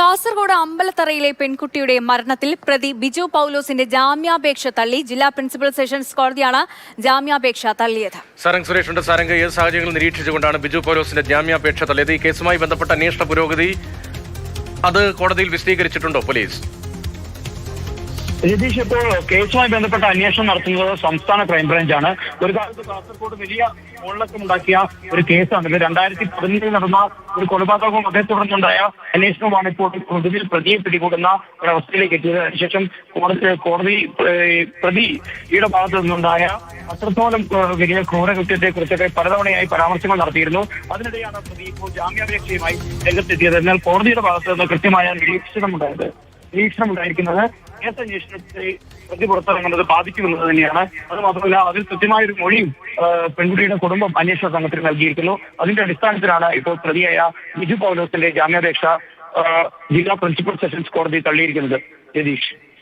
കാസർഗോഡ് അമ്പലത്തറയിലെ പെൺകുട്ടിയുടെ മരണത്തിൽ പ്രതി ബിജു പൗലോസിന്റെ ജാമ്യാപേക്ഷ തള്ളി. ജില്ലാ പ്രിൻസിപ്പൽ സെഷൻസ് കോടതിയാണ് ജാമ്യാപേക്ഷ തള്ളിയത്. സാരംഗ് സുരേഷുണ്ട്. സാരംഗ്, ഏത് സാഹചര്യങ്ങൾ നിരീക്ഷിച്ചുകൊണ്ടാണ് ബിജു പൗലോസിന്റെ ജാമ്യാപേക്ഷ തള്ളിയത്? ഈ കേസുമായി ബന്ധപ്പെട്ട അന്വേഷണ പുരോഗതി അത് കോടതിയിൽ വിശദീകരിച്ചിട്ടുണ്ടോ പോലീസ്? രതീഷ്, ഇപ്പോൾ കേസുമായി ബന്ധപ്പെട്ട അന്വേഷണം നടത്തുന്നത് സംസ്ഥാന ക്രൈംബ്രാഞ്ചാണ്. ഒരു കാലത്ത് കാസർഗോഡ് വലിയ ഉണ്ടാക്കിയ ഒരു കേസാണ്. 2017 നടന്ന ഒരു കൊലപാതകവും അതേ തുടർന്നുണ്ടായ അന്വേഷണവുമാണ് ഇപ്പോൾ ഒടുവിൽ പ്രതിയെ പിടികൂടുന്ന ഒരവസ്ഥയിലേക്ക് എത്തിയത്. അതിനുശേഷം കോടതി പ്രതിയുടെ ഭാഗത്തു നിന്നുണ്ടായ അത്രത്തോളം വലിയ ക്രൂരകൃത്യത്തെ കുറിച്ചൊക്കെ പലതവണയായി പരാമർശങ്ങൾ നടത്തിയിരുന്നു. അതിനിടെയാണ് പ്രതി ഇപ്പോൾ ജാമ്യാപേക്ഷയുമായി രംഗത്തെത്തിയത്. എന്നാൽ കോടതിയുടെ ഭാഗത്തു നിന്ന് കൃത്യമായ നിരീക്ഷണമുണ്ടായിരിക്കുന്നത് കേസ് അന്വേഷണത്തെ പ്രതി പുറത്തിറങ്ങുന്നത് ബാധിക്കുമെന്നത് തന്നെയാണ്. അത് മാത്രമല്ല, അതിൽ കൃത്യമായൊരു മൊഴിയും പെൺകുട്ടിയുടെ കുടുംബം അന്വേഷണ സംഘത്തിന് നൽകിയിരിക്കുന്നു. അതിന്റെ അടിസ്ഥാനത്തിലാണ് ഇപ്പോൾ പ്രതിയായ ബിജു പൗലോസിന്റെ ജാമ്യാപേക്ഷ ജില്ലാ പ്രിൻസിപ്പൽ സെഷൻസ് കോടതി തള്ളിയിരിക്കുന്നത്. രതീഷ്.